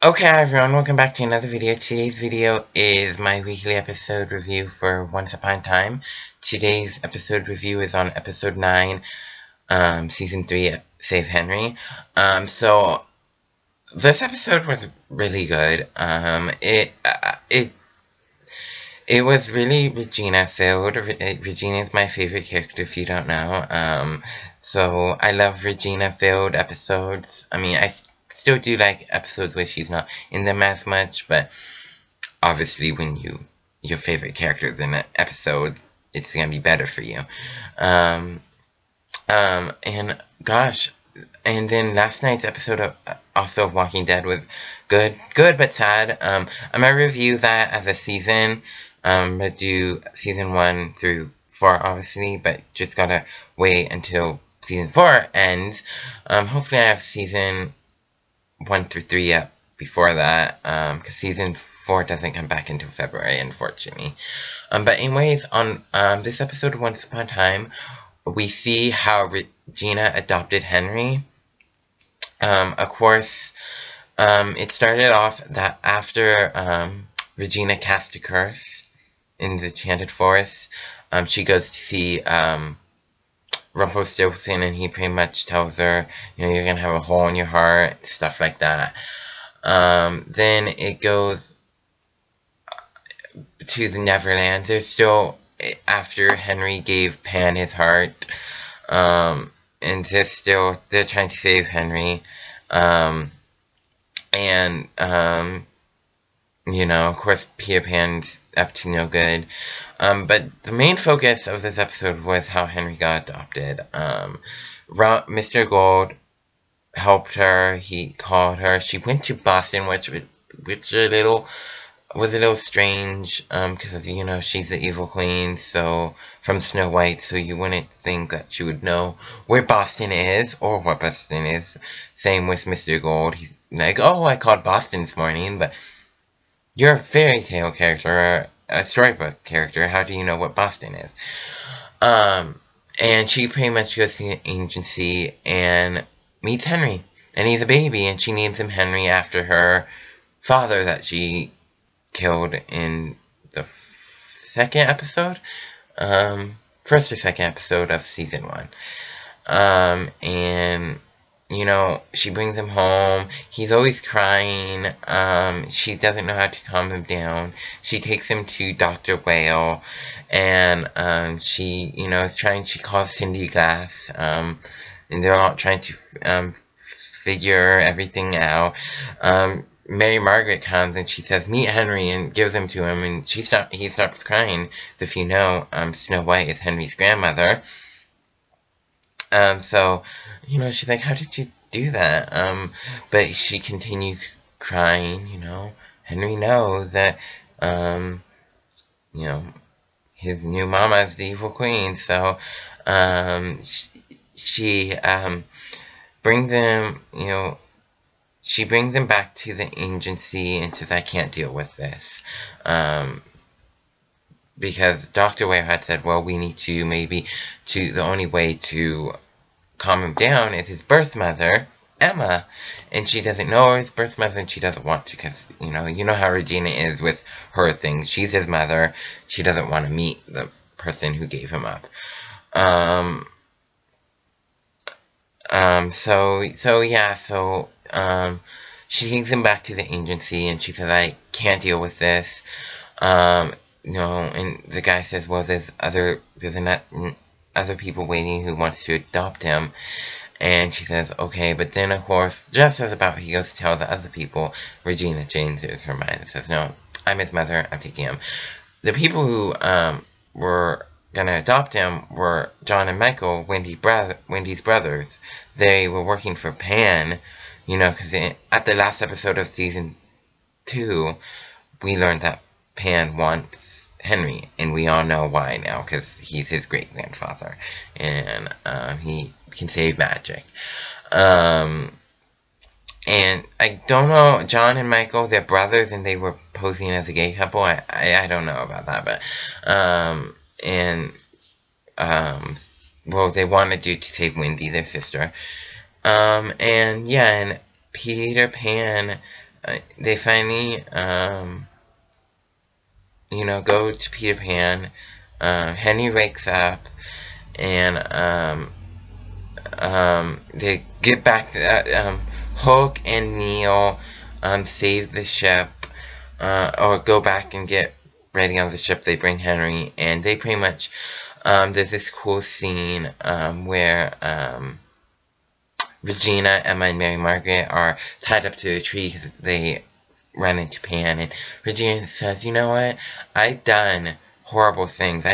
Okay everyone, welcome back to another video. Today's video is my weekly episode review for Once Upon a Time. Today's episode review is on episode 9, season 3, Save Henry. So this episode was really good. It was really Regina filled. Regina is my favorite character if you don't know. So I love Regina filled episodes. I mean, I still do like episodes where she's not in them as much, but obviously when your favorite character is in an episode, it's gonna be better for you. And gosh, and then last night's episode of also of Walking Dead was good but sad. I'm gonna review that as a season. I'm gonna do season 1 through 4 obviously, but just gotta wait until season 4 ends. Hopefully I have season 1 through 3 up before that, because season 4 doesn't come back until February, unfortunately. But anyways, on this episode of Once Upon a Time, we see how Regina adopted Henry. Of course, it started off that after Regina cast a curse in the Enchanted Forest, she goes to see Rumpelstiltskin, and he pretty much tells her, you know, you're gonna have a hole in your heart, stuff like that. Then it goes to the Neverland. There's still, after Henry gave Pan his heart, and they're trying to save Henry, you know, of course Peter Pan's up to no good. But the main focus of this episode was how Henry got adopted. Mr. Gold helped her. He called her. She went to Boston, which was a little strange, because you know she's the evil queen, so from Snow White, so you wouldn't think that she would know where Boston is or what Boston is. Same with Mr. Gold. He's like, oh, I called Boston this morning, but you're a fairy tale character, a storybook character. How do you know what Boston is? And she pretty much goes to an agency and meets Henry. And he's a baby, and she names him Henry after her father that she killed in the second episode? First or second episode of season 1. And you know, she brings him home. He's always crying. She doesn't know how to calm him down. She takes him to Dr. Whale, and she, you know, she calls Cindy Glass, and they're all trying to figure everything out. Mary Margaret comes and she says, meet Henry, and gives him to him, and he stops crying. So if you know, Snow White is Henry's grandmother. So, you know, she's like, how did you do that? But she continues crying, you know. Henry knows that, you know, his new mama is the evil queen, so, she brings him, you know, she brings him back to the agency and says, I can't deal with this. Because Dr. Ware had said, well, we need to the only way to calm him down is his birth mother, Emma. And she doesn't know his birth mother, and she doesn't want to, because, you know how Regina is with her things. She's his mother. She doesn't want to meet the person who gave him up. She takes him back to the agency, and she says, I can't deal with this. No, and the guy says, well, there's other people waiting who wants to adopt him. And she says, okay, but then, of course, just as about he goes to tell the other people, Regina changes her mind and says, no, I'm his mother, I'm taking him. The people who were gonna adopt him were John and Michael, Wendy's brothers. They were working for Pan, you know, because at the last episode of season 2, we learned that Pan wants Henry, and we all know why now, because he's his great-grandfather, and he can save magic. And I don't know, John and Michael, they're brothers, and they were posing as a gay couple. I don't know about that, but well, they wanted to save Wendy, their sister. And Peter Pan they finally, you know, go to Peter Pan. Henry wakes up, and they get back to Hook and Neil save the ship, or go back and get ready on the ship. They bring Henry, and they pretty much, there's this cool scene where Regina, Emma, and Mary Margaret are tied up to a tree because they run into Pan, and Regina says, you know what, I've done horrible things.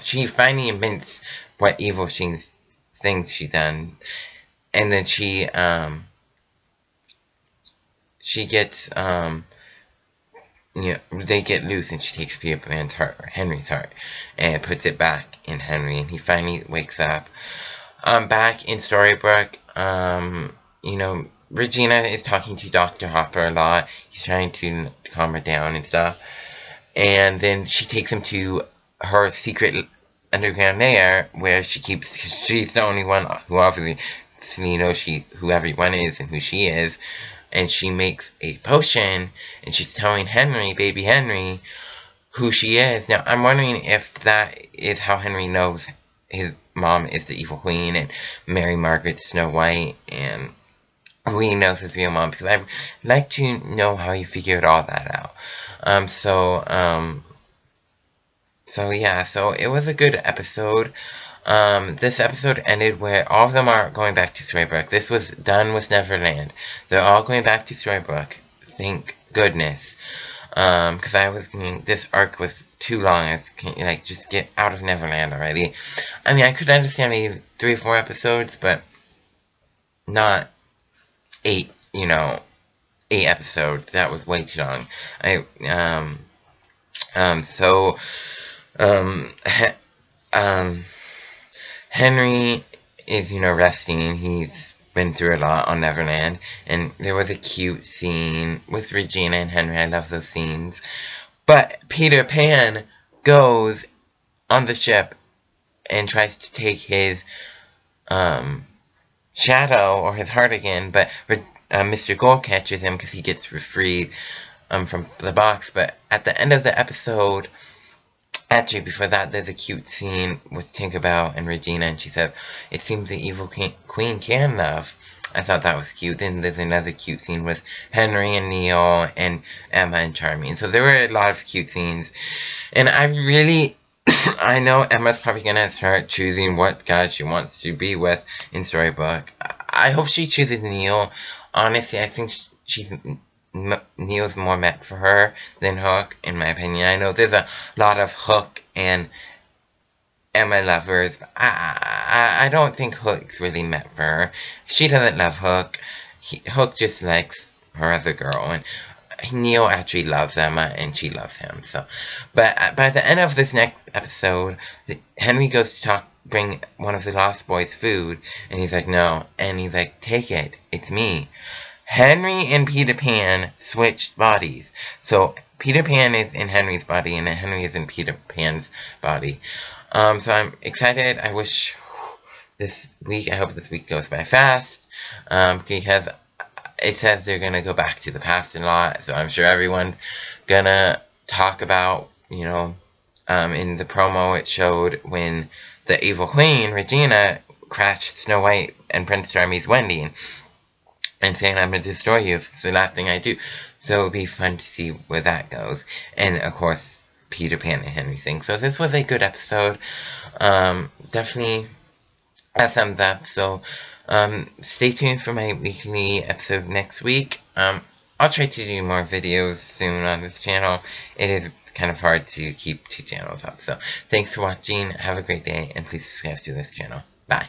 She finally admits what evil things she done, and then she gets, you know, they get loose, and she takes Peter Pan's heart, or Henry's heart, and puts it back in Henry, and he finally wakes up. Back in Storybrooke, you know, Regina is talking to Dr. Hopper a lot. He's trying to calm her down and stuff. And then she takes him to her secret underground lair, where she keeps, she's the only one who obviously knows who everyone is and who she is. And she makes a potion, and she's telling Henry, baby Henry, who she is. Now, I'm wondering if that is how Henry knows his mom is the evil queen, and Mary Margaret's Snow White, and we knows his real mom, because I'd like to know how he figured all that out. So yeah, so it was a good episode. This episode ended where all of them are going back to Storybrooke. This was done with Neverland. They're all going back to Storybrooke. Thank goodness. Because I was thinking this arc was too long. I was like, just get out of Neverland already. I mean, I could understand maybe 3 or 4 episodes, but not 8, you know, 8 episodes. That was way too long. Henry is, you know, resting. He's been through a lot on Neverland, and there was a cute scene with Regina and Henry. I love those scenes. But Peter Pan goes on the ship and tries to take his shadow, or his heart again, but Mr. Gold catches him because he gets freed from the box. But at the end of the episode, actually, before that, there's a cute scene with Tinkerbell and Regina, and she said, it seems the evil queen can love. I thought that was cute. Then there's another cute scene with Henry and Neil and Emma and Charming. So there were a lot of cute scenes. And I really, I know Emma's probably going to start choosing what guy she wants to be with in Storybrooke. I hope she chooses Neil. Honestly, I think Neil's more meant for her than Hook, in my opinion. I know there's a lot of Hook and Emma lovers. I don't think Hook's really meant for her. She doesn't love Hook. Hook just likes her as a girl, and Neil actually loves Emma, and she loves him. So, but by the end of this next episode, Henry goes to bring one of the Lost Boys food, and he's like, no, and he's like, take it, it's me. Henry and Peter Pan switched bodies. So Peter Pan is in Henry's body, and Henry is in Peter Pan's body. So I'm excited. I hope this week goes by fast. Because it says they're going to go back to the past a lot. So I'm sure everyone's going to talk about, you know, in the promo it showed when the evil queen, Regina, crashed Snow White and Prince Charming's Wendy, and saying, I'm going to destroy you if it's the last thing I do. So it'll be fun to see where that goes. And, of course, Peter Pan and Henry sing. So this was a good episode. Definitely a thumbs up. So stay tuned for my weekly episode next week. I'll try to do more videos soon on this channel. It is kind of hard to keep 2 channels up. So thanks for watching. Have a great day. And please subscribe to this channel. Bye.